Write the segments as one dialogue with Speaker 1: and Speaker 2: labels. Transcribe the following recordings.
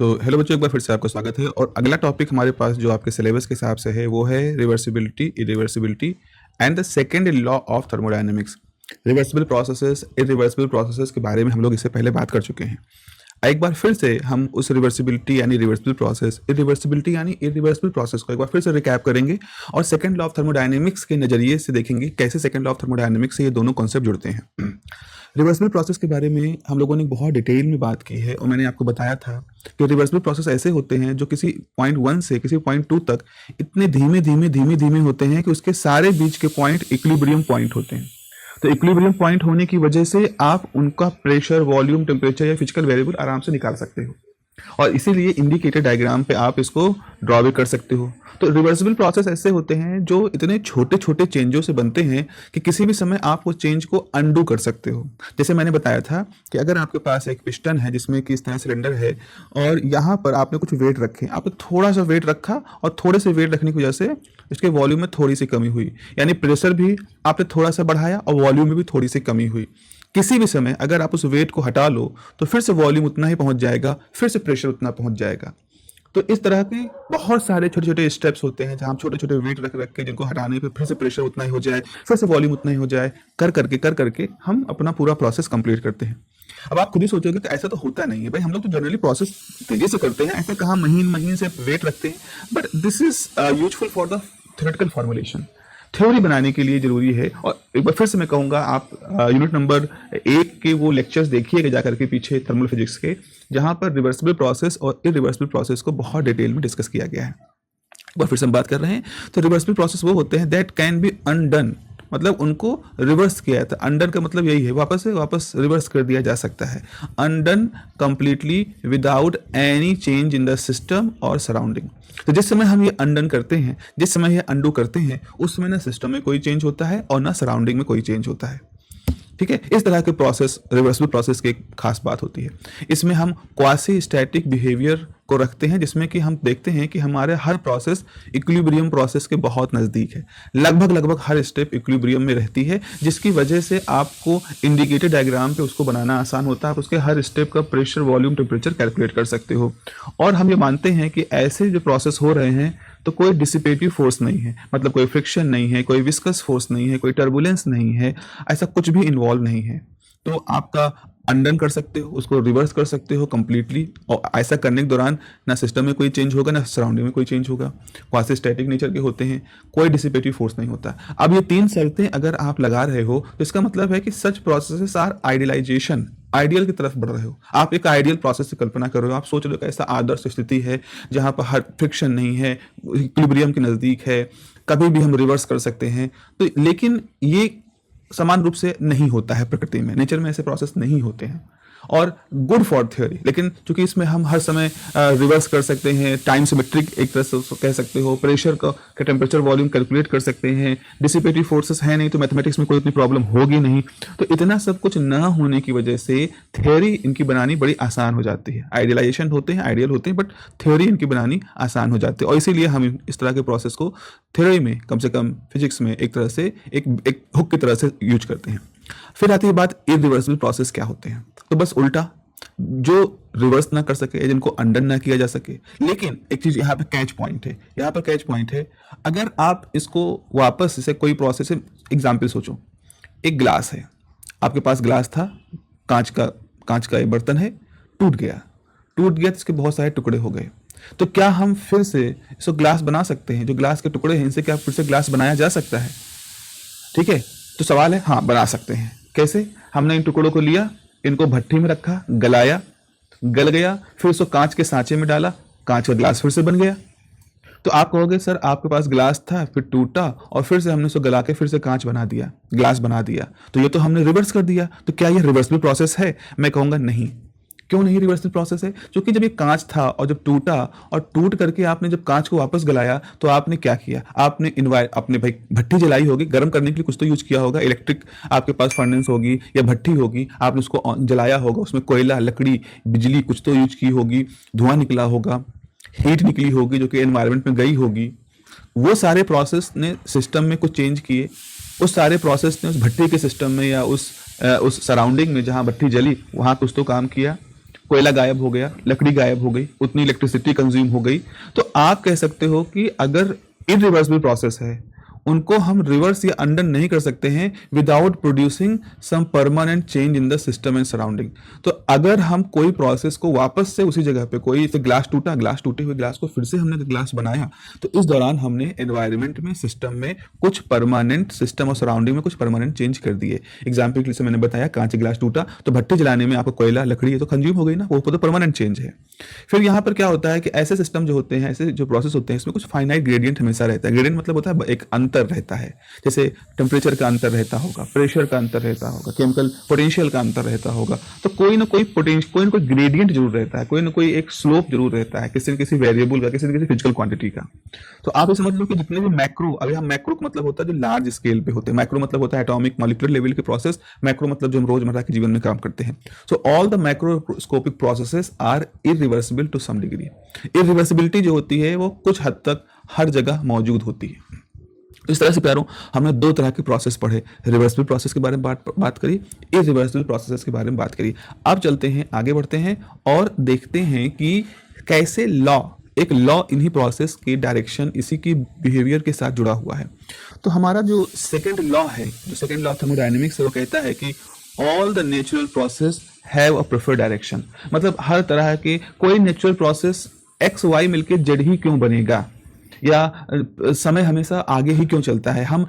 Speaker 1: तो हेलो बच्चों, एक बार फिर से आपका स्वागत है। और अगला टॉपिक हमारे पास जो आपके सिलेबस के हिसाब से है वो है reversibility, irreversibility and the second law of thermodynamics. Reversible processes, irreversible processes के बारे में हम लोग इससे पहले बात कर चुके हैं। एक बार फिर से हम उस रिवर्सिबिलिटी यानी रिवर्सिबल प्रोसेस, इरिवर्सिबिलिटी यानी इरिवर्सिबल प्रोसेस को एक बार फिर से रिकैप करेंगे और सेकेंड लॉ ऑफ थर्मोडायनेमिक्स के नजरिए से देखेंगे कैसे सेकेंड लॉ ऑफ थर्मोडायनेमिक्स से ये दोनों कॉन्सेप्ट जुड़ते हैं। रिवर्सिबल प्रोसेस के बारे में हम लोगों ने बहुत डिटेल में बात की है और मैंने आपको बताया था कि रिवर्सिबल प्रोसेस ऐसे होते हैं जो किसी पॉइंट 1 से किसी पॉइंट 2 तक इतने धीमे धीमे धीमे धीमे होते हैं कि उसके सारे बीच के पॉइंट इक्विलिब्रियम पॉइंट होते हैं। तो इक्विलिब्रियम पॉइंट होने की वजह से आप उनका प्रेशर, वॉल्यूम, टेम्परेचर या फिजिकल वेरिएबल आराम से निकाल सकते हो और इसीलिए इंडिकेटर डायग्राम पे आप इसको ड्रॉ भी कर सकते हो। तो रिवर्सिबल प्रोसेस ऐसे होते हैं जो इतने छोटे छोटे चेंजों से बनते हैं कि किसी भी समय आप उस चेंज को अनडू कर सकते हो। जैसे मैंने बताया था कि अगर आपके पास एक पिस्टन है जिसमें कि इस तरह सिलेंडर है और यहाँ पर आपने कुछ वेट रखे, आपने थोड़ा सा वेट रखा और थोड़े से वेट रखने की वजह से इसके वॉल्यूम में थोड़ी सी कमी हुई, यानी प्रेशर भी आपने थोड़ा सा बढ़ाया और वॉल्यूम में भी थोड़ी सी कमी हुई। किसी भी समय अगर आप उस वेट को हटा लो तो फिर से वॉल्यूम उतना ही पहुंच जाएगा, फिर से प्रेशर उतना पहुंच जाएगा। तो इस तरह के बहुत सारे छोटे छोटे स्टेप्स होते हैं जहां हम छोटे छोटे वेट रख रख के जिनको हटाने पे फिर से प्रेशर उतना ही हो जाए, फिर से वॉल्यूम उतना ही हो जाए, कर करके हम अपना पूरा प्रोसेस कंप्लीट करते हैं। अब आप खुद ही सोचोगे कि ऐसा तो होता नहीं है भाई, हम लोग तो जनरली प्रोसेस तेजी से करते हैं, ऐसे कहाँ महीन महीन से वेट रखते हैं। But this is useful for the theoretical formulation. Theory बनाने के लिए जरूरी है। और एक बार फिर से मैं कहूँगा, आप यूनिट नंबर 1 के वो लेक्चर्स देखिएगा जाकर के पीछे थर्मल फिजिक्स के, जहाँ पर रिवर्सिबल प्रोसेस और इरिवर्सिबल प्रोसेस को बहुत डिटेल में डिस्कस किया गया है। एक बार फिर से हम बात कर रहे हैं। तो रिवर्सिबल प्रोसेस वो होते हैं दैट कैन बी अनडन, मतलब उनको रिवर्स किया था। अंडन का मतलब यही है, वापस से वापस रिवर्स कर दिया जा सकता है। Undone completely without any change in the system और सराउंडिंग। तो जिस समय हम ये अनडन करते हैं, जिस समय ये अनडू करते हैं, उस समय ना सिस्टम में कोई चेंज होता है और ना सराउंडिंग में कोई चेंज होता है। ठीक है, इस तरह के प्रोसेस रिवर्सिबल प्रोसेस की एक खास बात होती है। इसमें हम क्वासी स्टैटिक बिहेवियर को रखते हैं जिसमें कि हम देखते हैं कि हमारे हर प्रोसेस इक्विलिब्रियम प्रोसेस के बहुत नज़दीक है, लगभग हर स्टेप इक्विलिब्रियम में रहती है, जिसकी वजह से आपको इंडिकेटर डायग्राम पे उसको बनाना आसान होता है। आप उसके हर स्टेप का प्रेशर, वॉल्यूम, टेम्परेचर कैलकुलेट कर सकते हो। और हम ये मानते हैं कि ऐसे जो प्रोसेस हो रहे हैं तो कोई डिसिपेटिव फोर्स नहीं है, मतलब कोई फ्रिक्शन नहीं है, कोई विस्कस फोर्स नहीं है, कोई टर्बुलेंस नहीं है, ऐसा कुछ भी इन्वॉल्व नहीं है। तो आपका अनडन कर सकते हो, उसको रिवर्स कर सकते हो कंप्लीटली, और ऐसा करने के दौरान ना सिस्टम में कोई चेंज होगा ना सराउंडिंग में कोई चेंज होगा। क्वासी स्टैटिक नेचर के होते हैं, कोई डिसिपेटिव फोर्स नहीं होता। अब ये 3 शर्तें अगर आप लगा रहे हो तो इसका मतलब है कि सच प्रोसेसेस आर आइडियलाइजेशन, आइडियल की तरफ बढ़ रहे हो। आप एक आइडियल प्रोसेस की कल्पना कर रहे हो, आप सोच रहे हो कि ऐसा आदर्श स्थिति है जहां पर हर फ्रिक्शन नहीं है, इक्विलिब्रियम के नज़दीक है, कभी भी हम रिवर्स कर सकते हैं। तो लेकिन ये समान रूप से नहीं होता है, प्रकृति में, नेचर में ऐसे प्रोसेस नहीं होते हैं। और गुड फॉर थ्योरी, लेकिन चूंकि इसमें हम हर समय रिवर्स कर सकते हैं, टाइम सिमेट्रिक एक तरह से उसको कह सकते हो, प्रेशर का टेम्परेचर, वॉल्यूम कैलकुलेट कर सकते हैं, डिसिपेटिव फोर्सेस है नहीं तो मैथमेटिक्स में कोई इतनी प्रॉब्लम होगी नहीं। तो इतना सब कुछ ना होने की वजह से थ्योरी इनकी बनानी बड़ी आसान हो जाती है। आइडियलाइजेशन होते हैं, आइडियल होते हैं, बट थ्योरी इनकी बनानी आसान हो जाती है। और इसीलिए हम इस तरह के प्रोसेस को थ्योरी में, कम से कम फिजिक्स में, एक तरह से एक हुक की तरह से यूज करते हैं। फिर आती है बात इरिवर्सिबल प्रोसेस क्या होते हैं। तो बस उल्टा, जो रिवर्स ना कर सके, जिनको अनडन ना किया जा सके। लेकिन एक चीज यहाँ पे कैच पॉइंट है, यहाँ पर कैच पॉइंट है, अगर आप इसको वापस से कोई प्रोसेस, एग्जाम्पल सोचो, एक ग्लास है, आपके पास ग्लास था, कांच का एक बर्तन है, टूट गया तो इसके बहुत सारे टुकड़े हो गए। तो क्या हम फिर से इसको ग्लास बना सकते हैं? जो ग्लास के टुकड़े हैं इनसे क्या फिर से ग्लास बनाया जा सकता है? ठीक है, तो सवाल है, हाँ बना सकते हैं। कैसे? हमने इन टुकड़ों को लिया, इनको भट्टी में रखा, गलाया, गल गया, फिर उसको कांच के सांचे में डाला, कांच का ग्लास फिर से बन गया। तो आप कहोगे सर आपके पास ग्लास था, फिर टूटा और फिर से हमने उसको गला के फिर से कांच बना दिया, ग्लास बना दिया, तो ये तो हमने रिवर्स कर दिया। तो क्या ये रिवर्सिबल प्रोसेस है? मैं कहूँगा नहीं। क्यों नहीं रिवर्सिबल प्रोसेस है? क्योंकि जब ये कांच था और जब टूटा और टूट करके आपने जब कांच को वापस गलाया तो आपने क्या किया? आपने आपने भाई भट्टी जलाई होगी, गर्म करने के लिए कुछ तो यूज किया होगा, इलेक्ट्रिक आपके पास फर्नेस होगी या भट्टी होगी, आपने उसको जलाया होगा, उसमें कोयला, लकड़ी, बिजली कुछ तो यूज की होगी, धुआं निकला होगा, हीट निकली होगी जो कि एनवायरनमेंट में गई होगी। वो सारे प्रोसेस ने सिस्टम में कुछ चेंज किए, उस सारे प्रोसेस ने उस भट्टी के सिस्टम में या उस सराउंडिंग में जहाँ भट्टी जली वहाँ कुछ तो काम किया, कोयला गायब हो गया, लकड़ी गायब हो गई, उतनी इलेक्ट्रिसिटी कंज्यूम हो गई। तो आप कह सकते हो कि अगर इरिवर्सिबल प्रोसेस है, उनको हम रिवर्स या अंडर नहीं कर सकते हैं without producing some permanent change in the system and surrounding. तो अगर हम कोई प्रोसेस को वापस से उसी जगह पे, कोई जैसे ग्लास टूटा, ग्लास टूटे हुए ग्लास को फिर से हमने ग्लास बनाया, तो इस दौरान हमने एनवायरनमेंट में, सिस्टम में कुछ परमानेंट, सिस्टम और सराउंडिंग में कुछ परमानेंट चेंज कर दिए। एग्जाम्पल के लिए मैंने बताया कांच ग्लास टूटा तो भट्टी जलाने में आपको कोयला, लकड़ी है तो कंज्यूम हो गई ना, वो तो परमानेंट चेंज है। फिर यहाँ पर क्या होता है कि ऐसे सिस्टम जो होते हैं, ऐसे जो प्रोसेस होते हैं, इसमें कुछ फाइनाइट ग्रेडियंट हमेशा रहता है। ग्रेडियंट मतलब होता है एक अंतर रहता है, जैसे टेम्परेचर का अंतर रहता होगा, प्रेशर का अंतर रहता होगा, केमिकल पोटेंशियल का अंतर रहता होगा। तो कोई ना कोई ग्रेडियंट जरूर रहता है, कोई ना कोई एक स्लोप जरूर रहता है किसी न किसी वेरिएबल का, किसी न किसी फिजिकल क्वांटिटी का। तो आप ये समझ लो कि जितने भी मैक्रो, अभी हम मैक्रो का मतलब होता है जो लार्ज स्केल पे होते हैं, मैक्रो मतलब होता है एटॉमिक मॉलिक्यूलर लेवल के प्रोसेस, मैक्रो मतलब जो हम रोजमर्रा के जीवन में काम करते हैं। So all the macroscopic processes are irreversible to some degree. Irreversibility जो होती है वो कुछ हद तक हर जगह मौजूद होती है। इस तरह से प्यारों, हमने दो तरह के प्रोसेस पढ़े, रिवर्सिबल प्रोसेस के बारे में बात करी, इरिवर्सिबल प्रोसेस के बारे में बात करी। अब चलते हैं, आगे बढ़ते हैं और देखते हैं कि कैसे एक लॉ इन्हीं प्रोसेस की डायरेक्शन, इसी की बिहेवियर के साथ जुड़ा हुआ है। तो हमारा जो सेकेंड लॉ है, जो सेकेंड लॉ ऑफ थर्मोडायनेमिक्स है, वो कहता है कि all the natural process have a preferred direction. मतलब हर तरह के कोई नेचुरल प्रोसेस एक्स वाई मिलके जेड ही क्यों बनेगा, या समय हमेशा आगे ही क्यों चलता है, हम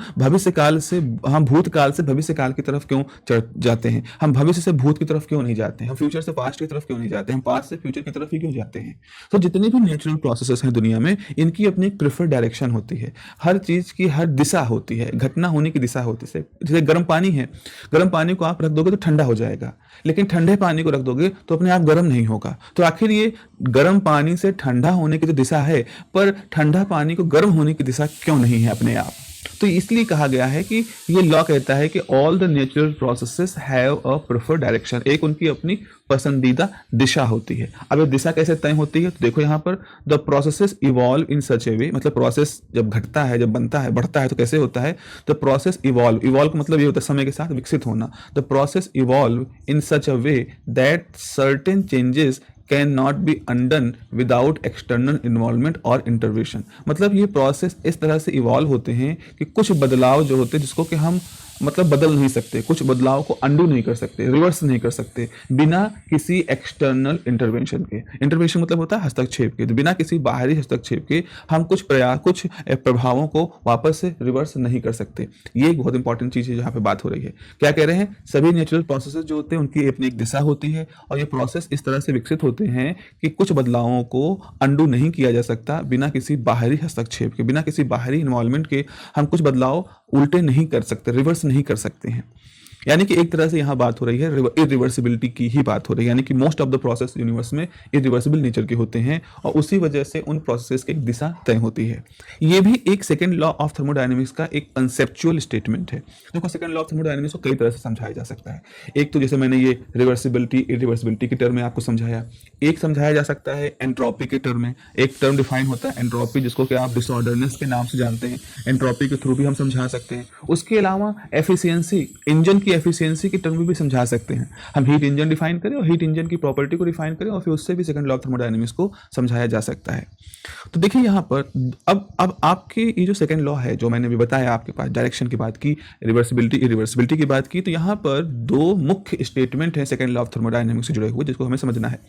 Speaker 1: भूतकाल से भविष्य काल की तरफ क्यों चढ़ जाते हैं, हम भविष्य से भूत की तरफ क्यों नहीं जाते हैं, हम फ्यूचर से पास्ट की तरफ क्यों नहीं जाते हैं, हम पास्ट से फ्यूचर की तरफ ही क्यों जाते हैं। तो जितने भी नेचुरल प्रोसेसेस हैं दुनिया में, इनकी अपनी एक प्रेफर्ड डायरेक्शन होती है, हर चीज की हर दिशा होती है, घटना होने की दिशा होती है। जैसे गर्म पानी है, गर्म पानी को आप रख दोगे तो ठंडा हो जाएगा, लेकिन ठंडे पानी को रख दोगे तो अपने आप गर्म नहीं होगा। तो आखिर ये गर्म पानी से ठंडा होने की जो दिशा है, पर ठंडा पानी को गर्म होने की दिशा क्यों नहीं है अपने आप। तो इसलिए कहा गया है कि ये लॉ कहता है कि all the natural processes have a preferred direction, एक उनकी अपनी पसंदीदा दिशा होती है। अब ये दिशा कैसे तय होती है, तो देखो यहाँ पर द प्रोसेसेस इवॉल्व इन सच ए वे, मतलब प्रोसेस जब घटता है, जब बनता है, बढ़ता है, तो कैसे होता है, द प्रोसेस इवॉल्व का मतलब ये होता है समय के साथ विकसित होना। The process evolve in such a way that certain changes can not be undone without external involvement और इंटरवेंशन। मतलब ये प्रोसेस इस तरह से इवॉल्व होते हैं कि कुछ बदलाव जो होते हैं जिसको कि हम मतलब बदल नहीं सकते, कुछ बदलाव को अंडू नहीं कर सकते, रिवर्स नहीं कर सकते बिना किसी एक्सटर्नल इंटरवेंशन के। इंटरवेंशन मतलब होता है हस्तक्षेप के, तो बिना किसी बाहरी हस्तक्षेप के हम कुछ प्रभावों को वापस से रिवर्स नहीं कर सकते। ये एक बहुत इंपॉर्टेंट चीज है जहाँ पे बात हो रही है। क्या कह रहे हैं, सभी नेचुरल प्रोसेसेस जो होते हैं उनकी अपनी एक दिशा होती है, और ये प्रोसेस इस तरह से विकसित होते हैं कि कुछ बदलावों को अंडू नहीं किया जा सकता बिना किसी बाहरी हस्तक्षेप के, बिना किसी बाहरी इन्वॉल्वमेंट के हम कुछ बदलाव उल्टे नहीं कर सकते, रिवर्स नहीं कर सकते हैं। यानी कि एक तरह से यहाँ बात हो रही है इरिवर्सिबिलिटी की ही बात हो रही है, यानी कि most of the process universe में इरिवर्सिबल नेचर के होते हैं, और उसी वजह से उन प्रोसेसेस की एक दिशा तय होती है। ये भी एक सेकेंड लॉ ऑफ थर्मोडायनेमिक्स का एक कंसेप्चुअल स्टेटमेंट है। देखो सेकेंड लॉ ऑफ थर्मोडायनेमिक्स को कई तरह से समझाया जा सकता है। एक तो जैसे मैंने ये रिवर्सिबिलिटी इरिवर्सिबिलिटी के टर्म में आपको समझाया, एक समझाया जा सकता है एंट्रोपी के टर्म में। एक टर्म डिफाइन होता है एंट्रोपी, जिसको कि आप डिसऑर्डरनेस के नाम से जानते हैं, एंट्रोपी के थ्रू भी हम समझा सकते हैं। उसके अलावा एफिशिएंसी, इंजन की एफिशिएंसी के टर्म में भी समझा सकते हैं। हम हीट इंजन डिफाइन करें और हीट इंजन की प्रॉपर्टी को डिफाइन करें, और फिर उससे भी सेकंड लॉ ऑफ थर्मोडायनेमिक्स को समझाया जा सकता है। तो देखिए यहाँ पर अब आपके ये जो सेकंड लॉ है, जो मैंने भी बताया आपके पास, डायरेक्शन की बात की, रिवर्सिबिलिटी इरिवर्सिबिलिटी की बात की, तो यहाँ पर दो मुख्य स्टेटमेंट है सेकंड लॉ ऑफ थर्मोडायनेमिक्स से जुड़े हुए, जिसको हमें समझना है।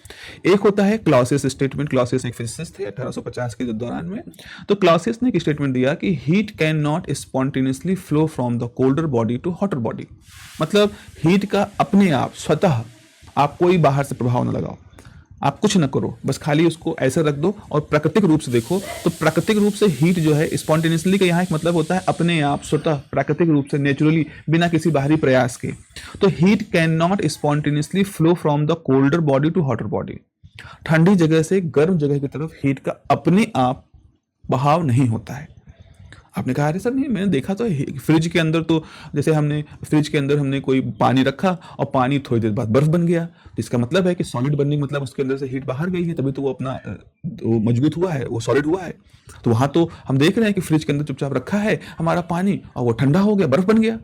Speaker 1: एक होता है क्लॉसियस स्टेटमेंट। क्लॉसियस एक फिजिसिस्ट थे 1850 के दौरान में। तो क्लॉसियस ने एक स्टेटमेंट दिया कि heat can not spontaneously flow from the colder body to hotter body. मतलब हीट का अपने आप स्वतः आप कोई बाहर से प्रभाव न लगाओ, आप कुछ न करो, बस खाली उसको ऐसे रख दो और प्राकृतिक रूप से देखो। तो प्राकृतिक रूप से हीट जो है स्पॉन्टेनियसली का यहाँ एक मतलब होता है अपने आप स्वतः प्राकृतिक रूप से, नेचुरली, बिना किसी बाहरी प्रयास के। तो heat can not spontaneously flow from the colder body to hotter body. ठंडी जगह से गर्म जगह की तरफ हीट का अपने आप बहाव नहीं होता है। आपने कहा अरे सर नहीं, मैंने देखा तो फ्रिज के अंदर, तो जैसे हमने फ्रिज के अंदर हमने कोई पानी रखा और पानी थोड़ी देर बाद बर्फ बन गया, इसका मतलब है कि सॉलिड बनने का मतलब उसके अंदर से हीट बाहर गई है, तभी तो वो अपना वो मजबूत हुआ है, वो सॉलिड हुआ है। तो वहाँ तो हम देख रहे हैं कि फ्रिज के अंदर चुपचाप रखा है हमारा पानी और वो ठंडा हो गया, बर्फ बन गया।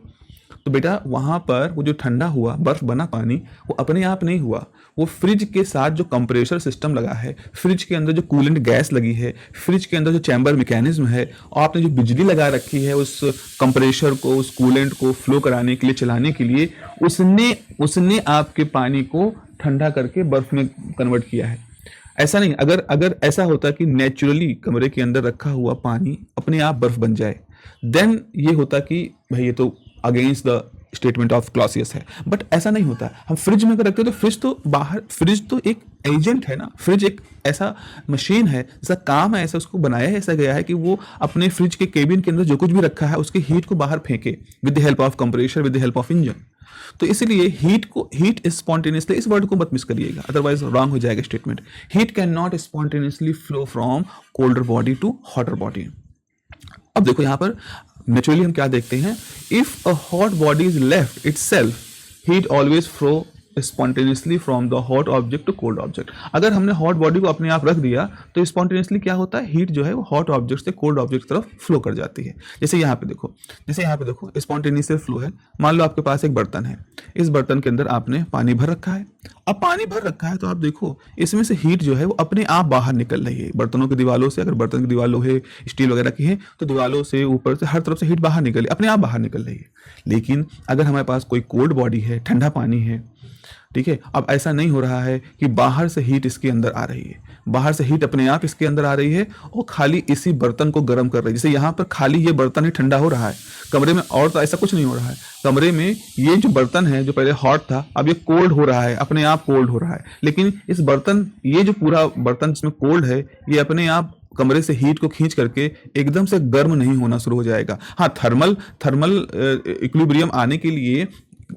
Speaker 1: तो बेटा वहाँ पर वो जो ठंडा हुआ बर्फ बना पानी वो अपने आप नहीं हुआ, वो फ्रिज के साथ जो कंप्रेसर सिस्टम लगा है, फ्रिज के अंदर जो कूलेंट गैस लगी है, फ्रिज के अंदर जो चैम्बर मैकेनिज्म है, और आपने जो बिजली लगा रखी है उस कंप्रेसर को, उस कूलेंट को फ्लो कराने के लिए, चलाने के लिए, उसने उसने आपके पानी को ठंडा करके बर्फ में कन्वर्ट किया है। ऐसा नहीं, अगर अगर ऐसा होता कि नेचुरली कमरे के अंदर रखा हुआ पानी अपने आप बर्फ बन जाए, देन ये होता कि भाई ये तो against the statement of Clausius है। बट ऐसा नहीं होता। हम फ्रिज में अगर रखते हैं तो फ्रिज तो बाहर, फ्रिज तो एक एजेंट है ना, फ्रिज एक ऐसा मशीन है, जैसा काम है, ऐसा उसको बनाया है, ऐसा गया है कि वो अपने फ्रिज के केबिन के अंदर जो कुछ भी रखा है उसकी हीट को बाहर फेंके with the help of compressor, with the help of engine. तो इसलिए हीट स्पॉन्टेनियसली, इस वर्ड को मत मिस करिएगा अदरवाइज रॉन्ग हो जाएगा statement. Heat can not spontaneously flow from colder body to hotter body. अब देखो यहाँ पर नेचुरली हम क्या देखते हैं, if a hot body is left itself, heat always flow spontaneously from the hot object to cold object. अगर हमने हॉट बॉडी को अपने आप रख दिया तो स्पॉन्टेनियसली क्या होता है, हीट जो है वो हॉट ऑब्जेक्ट से कोल्ड ऑब्जेक्ट की तरफ फ्लो कर जाती है। जैसे यहाँ पे देखो स्पॉन्टेनियस फ्लो है। मान लो आपके पास एक बर्तन है, इस बर्तन के अंदर आपने पानी भर रखा है। अब पानी भर रखा है तो आप देखो इसमें से हीट जो है वो अपने आप बाहर निकल रही है। बर्तनों की दीवारों से, अगर बर्तन की दीवार लोहे स्टील वगैरह की है तो दीवारों से, ऊपर से, हर तरफ से हीट बाहर निकल, अपने आप बाहर निकल रही है। लेकिन अगर हमारे पास कोई कोल्ड बॉडी है, ठंडा पानी है, ठीक है, अब ऐसा नहीं हो रहा है कि बाहर से हीट इसके अंदर आ रही है, बाहर से हीट अपने आप इसके अंदर आ रही है और खाली इसी बर्तन को गर्म कर रही है। जैसे यहाँ पर खाली ये बर्तन ही ठंडा हो रहा है कमरे में, और तो ऐसा कुछ नहीं हो रहा है। कमरे में ये जो बर्तन है जो पहले हॉट था अब ये कोल्ड हो रहा है, अपने आप कोल्ड हो रहा है। लेकिन इस बर्तन, ये जो पूरा बर्तन जिसमें कोल्ड है, ये अपने आप कमरे से हीट को खींच करके एकदम से गर्म नहीं होना शुरू हो जाएगा। हाँ, थर्मल इक्विलिब्रियम आने के लिए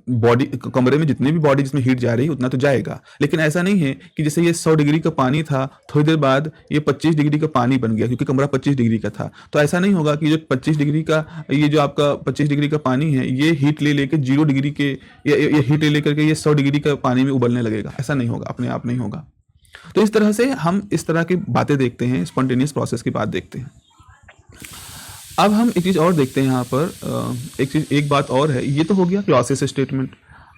Speaker 1: बॉडी, कमरे में जितने भी बॉडी जिसमें हीट जा रही है उतना तो जाएगा। लेकिन ऐसा नहीं है कि जैसे ये 100 डिग्री का पानी था, थोड़ी देर बाद ये 25 डिग्री का पानी बन गया क्योंकि कमरा 25 डिग्री का था। तो ऐसा नहीं होगा कि जो 25 डिग्री का, ये जो आपका 25 डिग्री का पानी है ये हीट ले लेकर 0 डिग्री के, ये हीट ले लेकर के ये 100 डिग्री का पानी में उबलने लगेगा। ऐसा नहीं होगा, अपने आप नहीं होगा। तो इस तरह से हम इस तरह की बातें देखते हैं, स्पॉन्टेनियस प्रोसेस की बात देखते हैं। अब हम एक चीज़ और देखते हैं यहाँ पर, एक बात और है। ये तो हो गया क्लॉसियस स्टेटमेंट।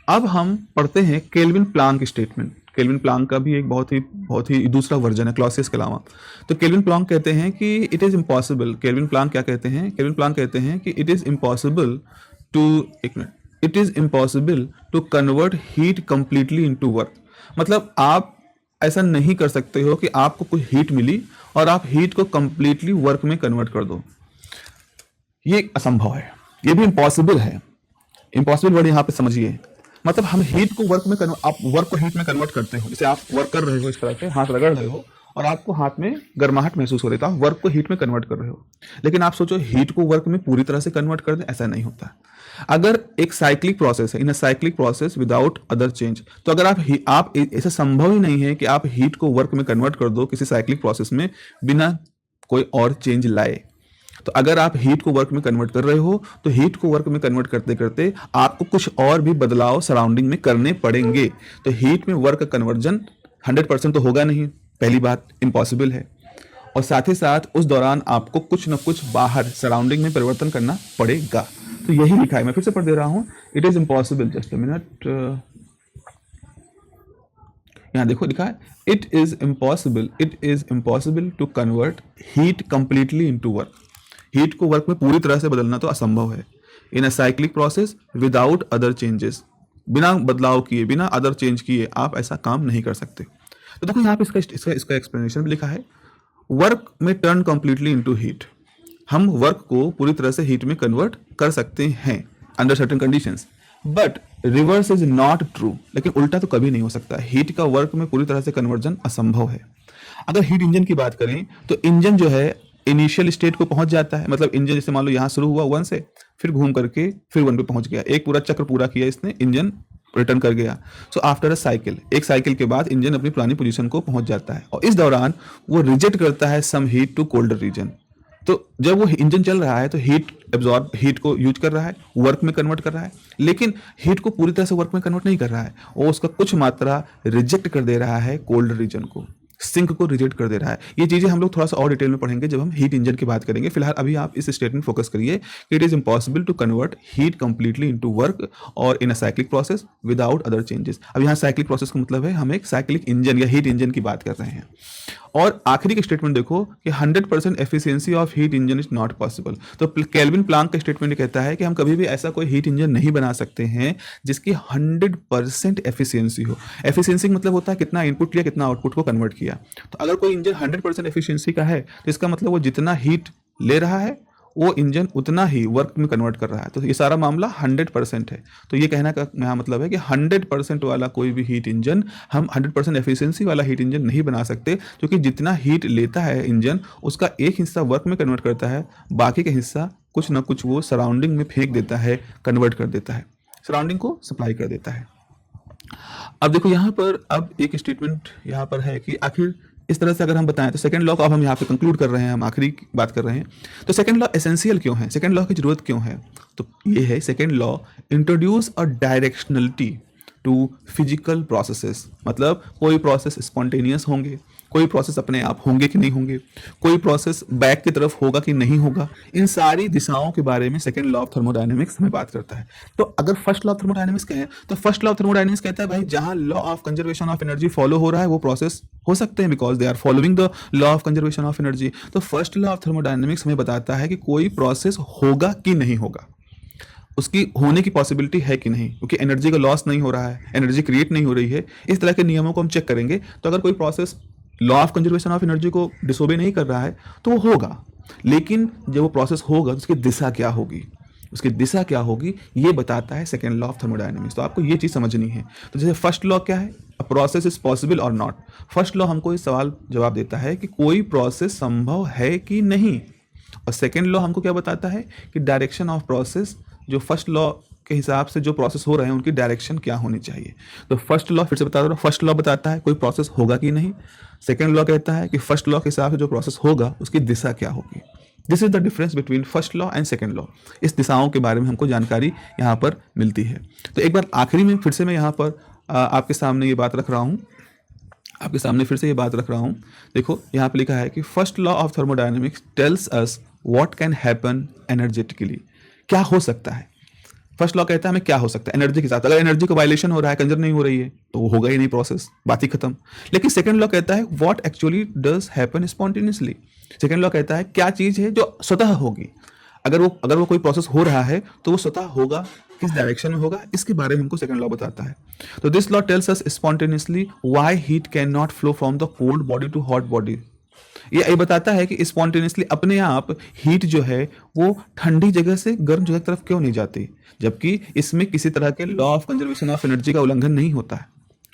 Speaker 1: अब हम पढ़ते हैं Kelvin Planck statement. Kelvin Planck का भी एक बहुत ही दूसरा वर्जन है क्लॉसियस के अलावा। तो केल्विन प्लांक कहते हैं कि it is impossible, Kelvin Planck क्या कहते हैं, केल्विन प्लांक कहते हैं कि it is impossible to convert heat completely into work. मतलब आप ऐसा नहीं कर सकते हो कि आपको कुछ हीट मिली और आप हीट को कंप्लीटली वर्क में कन्वर्ट कर दो, ये असंभव है, ये भी इम्पॉसिबल है। इम्पॉसिबल वर्ड यहाँ पे समझिए, मतलब हम हीट को वर्क में आप वर्क को हीट में कन्वर्ट करते हो। जैसे आप वर्क कर रहे हो, इस तरह से हाथ रगड़ रहे हो और आपको हाथ में गर्माहट महसूस हो रही है, तो आप वर्क को हीट में कन्वर्ट कर रहे हो। लेकिन आप सोचो हीट को वर्क में पूरी तरह से कन्वर्ट कर दें, ऐसा नहीं होता। अगर एक साइक्लिक प्रोसेस है, in a cyclic process without other change, तो अगर आप ऐसा संभव ही नहीं है कि आप हीट को वर्क में कन्वर्ट कर दो किसी साइक्लिक प्रोसेस में बिना कोई और चेंज लाए। तो अगर आप हीट को वर्क में कन्वर्ट कर रहे हो तो हीट को वर्क में कन्वर्ट करते करते आपको कुछ और भी बदलाव सराउंडिंग में करने पड़ेंगे। तो हीट में वर्क कन्वर्जन 100% तो होगा नहीं, पहली बात इम्पॉसिबल है। और साथ ही साथ उस दौरान आपको कुछ न कुछ बाहर सराउंडिंग में परिवर्तन करना पड़ेगा। तो यही लिखा है, मैं फिर से पढ़ दे रहा हूं, it is impossible, just a minute, यहाँ देखो लिखा है, it is impossible to convert heat completely into work. Heat को वर्क में पूरी तरह से बदलना तो असंभव है in a cyclic process without other changes. बिना बदलाव किए, बिना अदर चेंज किए आप ऐसा काम नहीं कर सकते। तो देखो यहाँ पे इसका एक्सप्लेनेशन भी लिखा है, वर्क में टर्न कंप्लीटली इनटू हीट। हम वर्क को पूरी तरह से हीट में कन्वर्ट कर सकते हैं under certain conditions, but reverse is not true. लेकिन उल्टा तो कभी नहीं हो सकता, हीट का वर्क में पूरी तरह से कन्वर्जन असंभव है। अगर हीट इंजन की बात करें तो इंजन जो है इनिशियल स्टेट को पहुंच जाता है। मतलब इंजन जैसे मान लो यहाँ शुरू हुआ 1 से, फिर घूम करके फिर 1 पे पहुंच गया, एक पूरा चक्र पूरा किया इसने, इंजन रिटर्न कर गया। सो आफ्टर अ साइकिल, एक साइकिल के बाद इंजन अपनी पुरानी पोजीशन को पहुंच जाता है और इस दौरान वो रिजेक्ट करता है some heat to colder region. तो जब वो इंजन चल रहा है तो हीट को यूज कर रहा है, वर्क में कन्वर्ट कर रहा है, लेकिन हीट को पूरी तरह से वर्क में कन्वर्ट नहीं कर रहा है, वो उसका कुछ मात्रा रिजेक्ट कर दे रहा है कोल्ड रीजन को। सिंक को रिजेक्ट कर दे रहा है। ये चीज़ें हम लोग थोड़ा सा और डिटेल में पढ़ेंगे जब हम हीट इंजन की बात करेंगे। फिलहाल अभी आप इस स्टेटमेंट फोकस करिए कि it is impossible to convert heat completely into work और in a cyclic process without other changes. अब यहाँ साइक्लिक प्रोसेस का मतलब है हम एक साइक्लिक इंजन या हीट इंजन की बात कर रहे हैं। और आखिरी का स्टेटमेंट देखो कि 100% efficiency of heat engine is not possible. तो केल्विन प्लांक का स्टेटमेंट कहता है कि हम कभी भी ऐसा कोई हीट इंजन नहीं बना सकते हैं जिसकी 100% एफिशिएंसी हो। एफिशिएंसी मतलब होता है कितना इनपुट लिया कितना आउटपुट को कन्वर्ट किया। तो अगर कोई इंजन 100% एफिशिएंसी का है तो इसका मतलब वो जितना हीट ले रहा है वो इंजन उतना ही वर्क में कन्वर्ट कर रहा है। तो ये सारा मामला 100% है। तो ये कहना का यहाँ मतलब है कि 100% वाला कोई भी हीट इंजन, हम 100% एफिशिएंसी वाला हीट इंजन नहीं बना सकते, क्योंकि जितना हीट लेता है इंजन उसका एक हिस्सा वर्क में कन्वर्ट करता है, बाकी का हिस्सा कुछ ना कुछ वो सराउंडिंग में फेंक देता है, कन्वर्ट कर देता है, सराउंडिंग को सप्लाई कर देता है। अब देखो यहाँ पर अब एक स्टेटमेंट यहाँ पर है कि आखिर इस तरह से अगर हम बताएं तो सेकंड लॉ को अब हम यहाँ पे कंक्लूड कर रहे हैं, हम आखिरी बात कर रहे हैं। तो सेकंड लॉ एसेंशियल क्यों है, सेकंड लॉ की जरूरत क्यों है? तो ये है second law introduce a directionality to physical processes. मतलब कोई प्रोसेस स्पॉन्टेनियस होंगे, कोई प्रोसेस अपने आप होंगे कि नहीं होंगे, कोई प्रोसेस बैक की तरफ होगा कि नहीं होगा, इन सारी दिशाओं के बारे में सेकंड लॉ ऑफ थर्मोडायनेमिक्स हमें बात करता है। तो अगर फर्स्ट लॉ ऑफ थर्मोडायनेमिक्स कहें तो फर्स्ट लॉ ऑफ थर्मोडायनेमिक्स कहता है भाई जहां law of conservation of energy follow हो रहा है वो प्रोसेस हो सकते हैं because they are following the law of conservation of energy. तो फर्स्ट लॉ ऑफ थर्मोडायनेमिक्स हमें बताता है कि कोई प्रोसेस होगा कि नहीं होगा, उसकी होने की पॉसिबिलिटी है कि नहीं, क्योंकि एनर्जी का लॉस नहीं हो रहा है, एनर्जी क्रिएट नहीं हो रही है। इस तरह के नियमों को हम चेक करेंगे। तो अगर कोई process law of conservation of energy को डिसोबे नहीं कर रहा है तो वो होगा, लेकिन जब वो प्रोसेस होगा तो उसकी दिशा क्या होगी, उसकी दिशा क्या होगी ये बताता है सेकेंड लॉ ऑफ थर्मोडायनेमिक्स। तो आपको ये चीज़ समझनी है। तो जैसे फर्स्ट लॉ क्या है, अ प्रोसेस इज पॉसिबल और नॉट। फर्स्ट लॉ हमको इस सवाल जवाब देता है कि कोई प्रोसेस संभव है कि नहीं, और सेकेंड लॉ हमको क्या बताता है कि डायरेक्शन ऑफ प्रोसेस, जो फर्स्ट लॉ के हिसाब से जो प्रोसेस हो रहे हैं उनकी डायरेक्शन क्या होनी चाहिए। तो फर्स्ट लॉ फिर से बता दो, फर्स्ट लॉ बताता है कोई प्रोसेस होगा कि नहीं, सेकेंड लॉ कहता है कि फर्स्ट लॉ के हिसाब से जो प्रोसेस होगा उसकी दिशा क्या होगी। This is the difference between first law and second law. इस दिशाओं के बारे में हमको जानकारी यहाँ पर मिलती है। तो एक बार आखिरी में फिर से मैं यहाँ पर आपके सामने ये बात रख रहा हूँ, आपके सामने फिर से ये बात रख रहा हूँ। देखो यहाँ पे लिखा है कि first law of thermodynamics tells us what can happen energetically. क्या हो सकता है, फर्स्ट लॉ कहता है हमें क्या हो सकता है एनर्जी के साथ। अगर एनर्जी का वायलेशन हो रहा है, कंजर्व नहीं हो रही है, तो वो होगा ही नहीं प्रोसेस, बात ही खत्म। लेकिन सेकंड लॉ कहता है what actually does happen spontaneously. Second law कहता है क्या चीज़ है जो स्वतः होगी। अगर वो कोई प्रोसेस हो रहा है तो वो स्वतः होगा, किस डायरेक्शन में होगा, इसके बारे में हमको सेकंड लॉ बताता है। तो this law tells us spontaneously why heat can not flow from the cold body to hot body. ये बताता है कि स्पॉन्टेनियसली अपने आप हीट जो है वो ठंडी जगह से गर्म जगह की तरफ क्यों नहीं जाती, जबकि इसमें किसी तरह के law of conservation of energy का उल्लंघन नहीं होता है,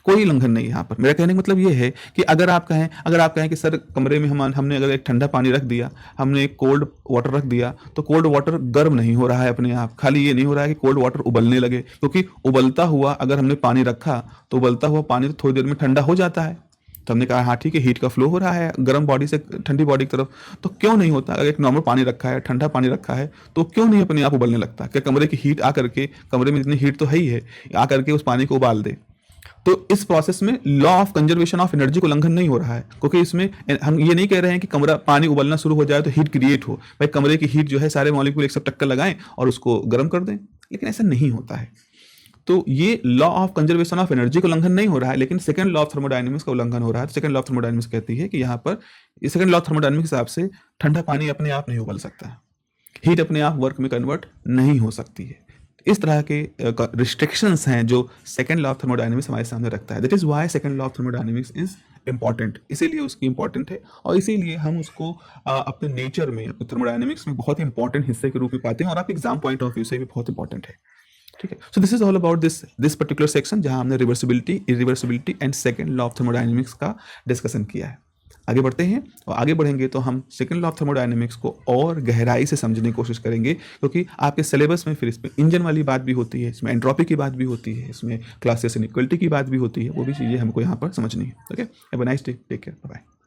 Speaker 1: कोई उल्लंघन नहीं। यहाँ पर मेरा कहने का मतलब ये है कि अगर आप कहें कि सर कमरे में हमने अगर एक ठंडा पानी रख दिया, हमने एक कोल्ड वाटर रख दिया, तो कोल्ड वाटर गर्म नहीं हो रहा है अपने आप, खाली ये नहीं हो रहा है कि कोल्ड वाटर उबलने लगे, क्योंकि उबलता हुआ अगर हमने पानी रखा तो उबलता हुआ पानी तो थोड़ी देर में ठंडा हो जाता है। तो हमने कहा हाँ ठीक है, हीट का फ्लो हो रहा है गर्म बॉडी से ठंडी बॉडी की तरफ, तो क्यों नहीं होता? अगर एक नॉर्मल पानी रखा है, ठंडा पानी रखा है, तो क्यों नहीं अपने आप उबलने लगता? क्या कमरे की हीट आकर के, कमरे में इतनी हीट तो है ही है, आकर के उस पानी को उबाल दे? तो इस प्रोसेस में law of conservation of energy को उल्लंघन नहीं हो रहा है, क्योंकि इसमें हम ये नहीं कह रहे हैं कि कमरा पानी उबलना शुरू हो जाए तो हीट क्रिएट हो। भाई कमरे की हीट जो है सारे मॉलिक्यूल एक साथ टक्कर लगाएं और उसको गर्म कर दें, लेकिन ऐसा नहीं होता है। तो ये law of conservation of energy का उल्लंघन नहीं हो रहा है, लेकिन सेकंड लॉ ऑफ थर्मोडायनेमिक्स का उल्लंघन हो रहा है। तो सेकंड लॉ ऑफ थर्मोडायनेमिक्स कहती है कि यहाँ पर सेकंड लॉ ऑफ थर्मोडायनेमिक्स के हिसाब से ठंडा पानी अपने आप नहीं उबल सकता, हीट अपने आप वर्क में कन्वर्ट नहीं हो सकती है। इस तरह के रिस्ट्रिक्शंस हैं जो सेकंड लॉ ऑफ थर्मोडायनेमिक्स हमारे सामने रखता है। That is why second law of thermodynamics is important, इसीलिए उसकी इंपॉर्टेंट है और इसीलिए हम उसको अपने नेचर में, अपने थर्मोडायनेमिक्स में बहुत ही इंपॉर्टेंट हिस्से के रूप में पाते हैं और आप एग्जाम पॉइंट ऑफ व्यू से भी बहुत इंपॉर्टेंट है। ठीक है, so this is all about this particular section जहां हमने reversibility, irreversibility and second law of thermodynamics का डिस्कशन किया है। आगे बढ़ते हैं और आगे बढ़ेंगे तो हम सेकंड लॉ ऑफ थर्मोडायनेमिक्स को और गहराई से समझने की कोशिश करेंगे, क्योंकि आपके सिलेबस में फिर इसमें इंजन वाली बात भी होती है, इसमें एंट्रोपी की बात भी होती है, इसमें क्लासेस इनइक्वालिटी की बात भी होती है, वो भी चीज़ें हमको यहाँ पर समझनी है। Okay, have a nice day, take care, bye.